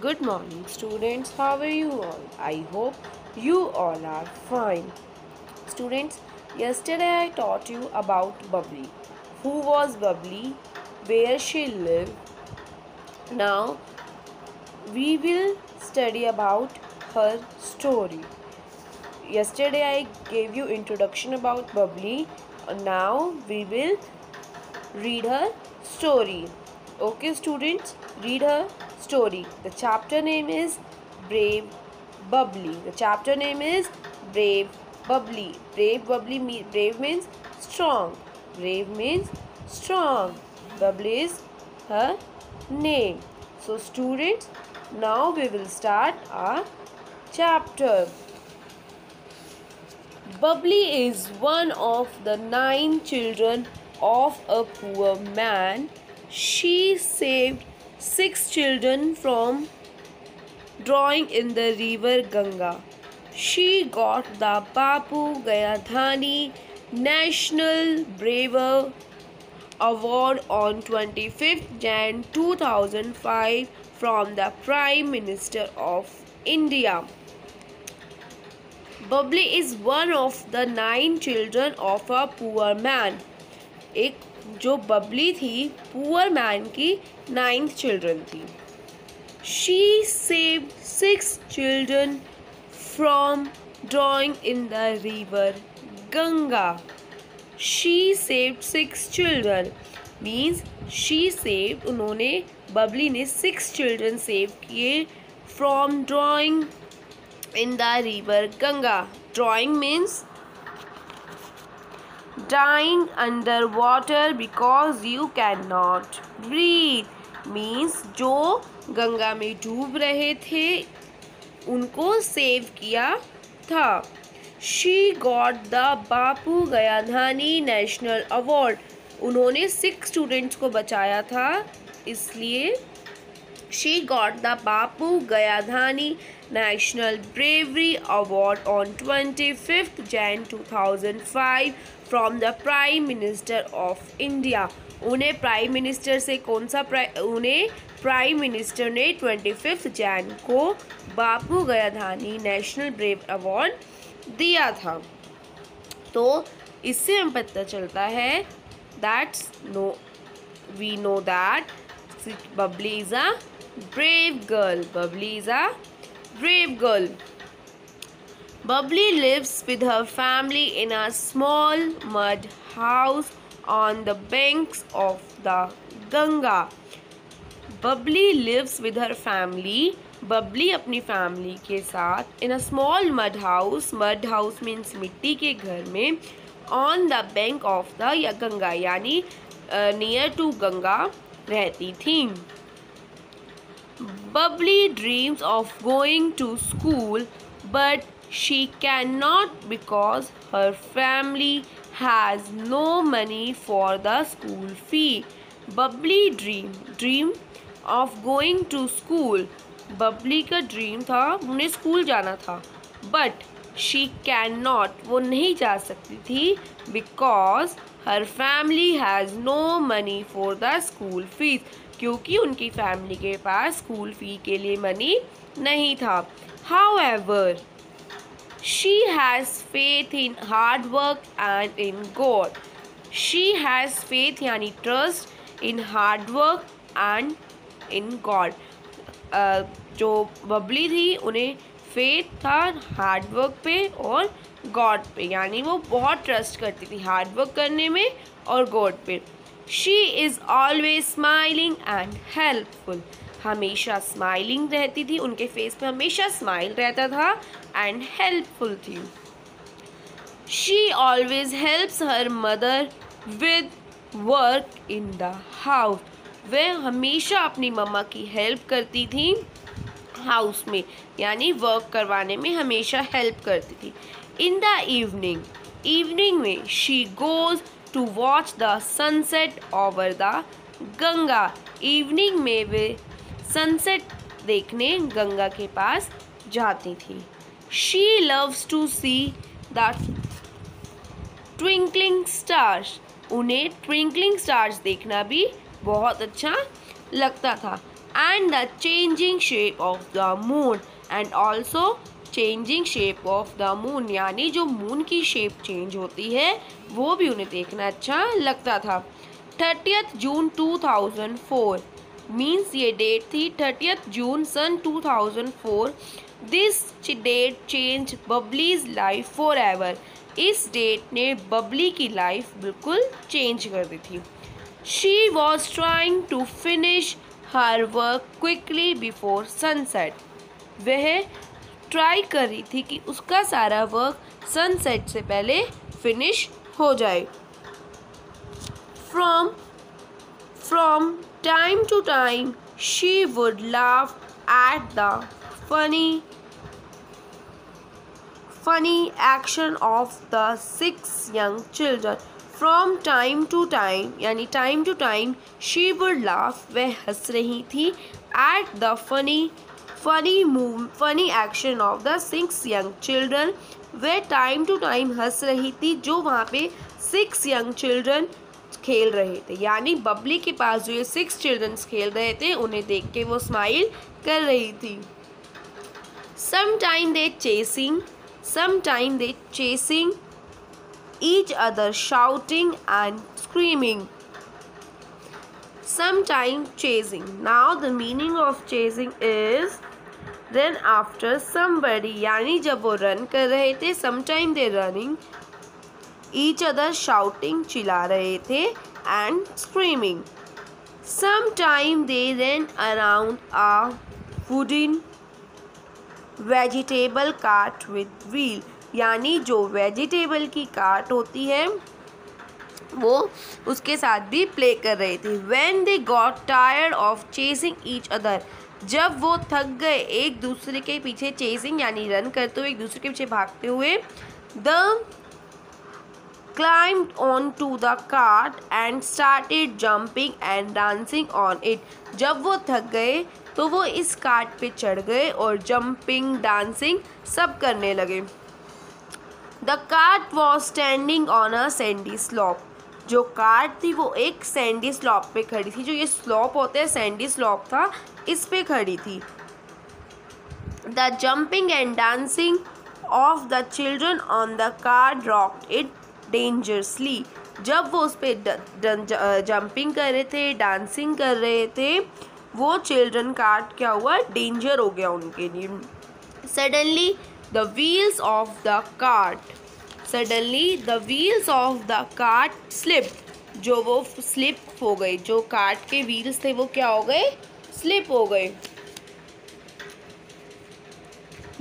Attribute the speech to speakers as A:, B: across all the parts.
A: Good morning, students. How are you all? I hope you all are fine. Students, yesterday I taught you about Bubbly. Who was Bubbly? Where she lived? Now we will study about her story. Yesterday I gave you introduction about Bubbly. Now we will read her story. Okay, students, read her story. The chapter name is Brave Bubbly. The chapter name is Brave Bubbly. Brave means strong. Brave means strong. Bubbly is her name. So, students, now we will start our chapter. Bubbly is one of the 9 children of a poor man. She saved 6 children from drowning in the river Ganga. She got the Bapu Gayadhani National Braver Award on 25th Jan 2005 from the Prime Minister of India. Bubbly is one of the 9 children of a poor man. एक जो बबली थी poor man की 9th children थी. She saved 6 children from drowning in the river Ganga. She saved 6 children means she saved उन्होंने बबली ने 6 children save किए from drowning in the river Ganga. Drowning means dying underwater because you cannot breathe. Means जो गंगा में डूब रहे थे उनको save किया था. She got the Bapu Gayadhani national award. उन्होंने 6 स्टूडेंट्स को बचाया था इसलिए she got the Bapu Gayadhani National Bravery Award on 25th Jan 2005 from the Prime Minister of India. उन्हें प्राइम मिनिस्टर से उन्हें प्राइम मिनिस्टर ने 25 जैन को बापू गयाधानी नेशनल ब्रेव अवार्ड दिया था. तो इससे हमें पता चलता है we know that Bubbly is a brave girl. Bubbly is a brave girl. Bubbly lives with her family in a small mud house on the banks of the Ganga. Bubbly lives with her family. Bubbly अपनी family के साथ in a small mud house. Mud house means मिट्टी के घर में. On the bank of the Ganga यानी near to Ganga रहती थी. Bubbly dreams of going to school, but she cannot because her family has no money for the school fee. Bubbly dream of going to school. Bubbly का dream था उन्हें school जाना था but she cannot वो नहीं जा सकती थी because her family has no money for the school fees क्योंकि उनकी फैमिली के पास स्कूल फी के लिए मनी नहीं था. However, she has faith in hard work and in God. She has faith यानी trust in hard work and in God. जो बबली थी उन्हें फेथ था हार्ड वर्क पे और गॉड पे यानी वो बहुत ट्रस्ट करती थी हार्ड वर्क करने में और गॉड पे. She is always smiling and helpful. हमेशा स्माइलिंग रहती थी उनके फेस पे हमेशा स्माइल रहता था एंड हेल्पफुल थी. She always helps her mother with work in the house. वह हमेशा अपनी मम्मा की हेल्प करती थी हाउस में यानी वर्क करवाने में हमेशा हेल्प करती थी. इन द इवनिंग में she goes to watch the sunset over the Ganga. Evening में वे सनसेट देखने गंगा के पास जाती थी. She loves to see the twinkling stars. उन्हें ट्विंकलिंग स्टार्स देखना भी बहुत अच्छा लगता था. and the changing shape of the moon and also changing shape of the moon, यानी जो मून की शेप चेंज होती है वो भी उन्हें देखना अच्छा लगता था। 30th जून 2004 मीन्स ये डेट थी 30th जून सन 2004। This date change Babli's life forever. इस डेट ने बबली की लाइफ बिल्कुल चेंज कर दी थी। She was trying to finish her work quickly before sunset. वह ट्राई कर रही थी कि उसका सारा वर्क सनसेट से पहले फिनिश हो जाए। From time to time, she would laugh at the funny action of the 6 young children. From time to time, यानी time to time, she would laugh, वह हंस रही थी at the funny action of the 6 young children. वह time to time हंस रही थी जो वहाँ पे 6 young children खेल रहे थे, यानी बबली के पास जो ये 6 चिल्ड्रंस खेल रहे थे उन्हें देख के वो स्माइल कर रही थी। Sometime they chasing each other, shouting and screaming. Sometime chasing. Now the meaning of chasing is run after somebody, यानी जब वो रन कर रहे थे sometime they running, each other shouting चिल्ला रहे थे and screaming. Sometime they ran around a wooden vegetable cart with wheel, यानी जो वेजिटेबल की कार्ट होती है वो उसके साथ भी प्ले कर रहे थे। When they got tired of chasing each other, जब वो थक गए एक दूसरे के पीछे चेसिंग यानी रन करते हुए एक दूसरे के पीछे भागते हुए, the climbed onto the cart and started jumping and dancing on it. जब वो थक गए तो वो इस कार्ट पे चढ़ गए और जंपिंग डांसिंग सब करने लगे। The cart was standing on a sandy slope. जो कार्ट थी वो एक सैंडी स्लॉप पे खड़ी थी। जो ये स्लॉप होते हैं सैंडी स्लॉप था, इस पे खड़ी थी। The jumping and dancing of the children on the cart rocked it dangerously. जब वो उस पर जंपिंग कर रहे थे, डांसिंग कर रहे थे, वो चिल्ड्रन कार्ट क्या हुआ, डेंजर हो गया उनके लिए। Suddenly the wheels of the cart slipped. जो वो स्लिप हो गए, जो कार्ट के व्हील्स थे वो क्या हो गए, स्लिप हो गए।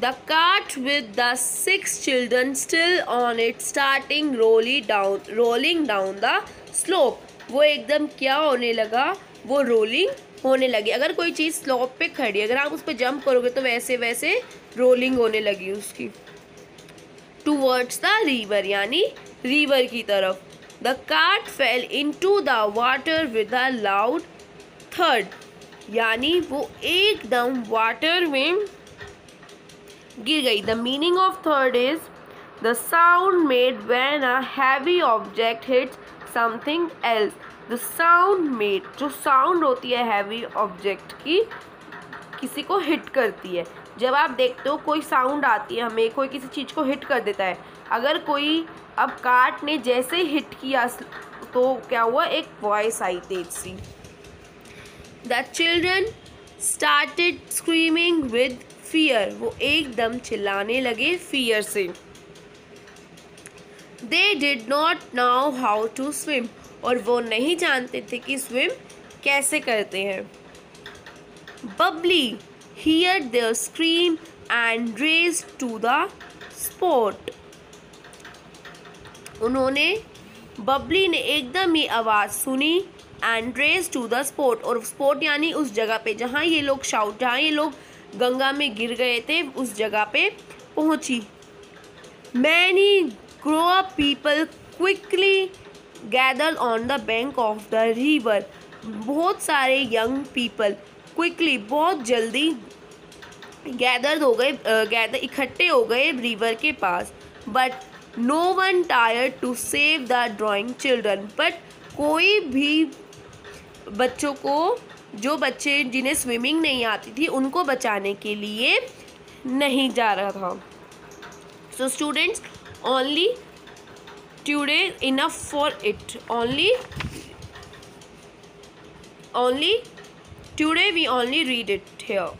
A: The cart with the 6 children still on it starting rolling down the slope. वो एकदम क्या होने लगा, वो रोलिंग होने लगी। अगर कोई चीज़ स्लोप पे खड़ी अगर आप उस पर जंप करोगे तो वैसे वैसे रोलिंग होने लगी उसकी। Towards the river, यानी रिवर की तरफ। The cart fell into the water with a loud thud, यानी वो एकदम वाटर में गिर गई। The meaning of thud is the sound made when a heavy object hits something else. The sound made, जो साउंड होती है हैवी ऑब्जेक्ट की, किसी को हिट करती है। जब आप देखते हो कोई साउंड आती है, हमें कोई किसी चीज़ को हिट कर देता है। अगर कोई अब कार्ट ने जैसे हिट किया तो क्या हुआ, एक वॉइस आई तेज सी। The children started screaming with fear, वो एकदम चिल्लाने लगे फियर से। They did not know how to swim, और वो नहीं जानते थे कि स्विम कैसे करते हैं। Babli heard their scream and raced to the spot. उन्होंने बबली ने एकदम ये आवाज़ सुनी and raced to the spot, और स्पॉट यानी उस जगह पे जहाँ ये लोग गंगा में गिर गए थे उस जगह पे पहुँची। Many grown up people quickly gathered on the bank of the river. बहुत सारे यंग पीपल क्विकली बहुत जल्दी इकट्ठे हो गए रिवर के पास। But no one tried to save the drowning children, but कोई भी बच्चों को जो बच्चे जिन्हें स्विमिंग नहीं आती थी उनको बचाने के लिए नहीं जा रहा था. So students, only today enough for it. Only today we only read it here.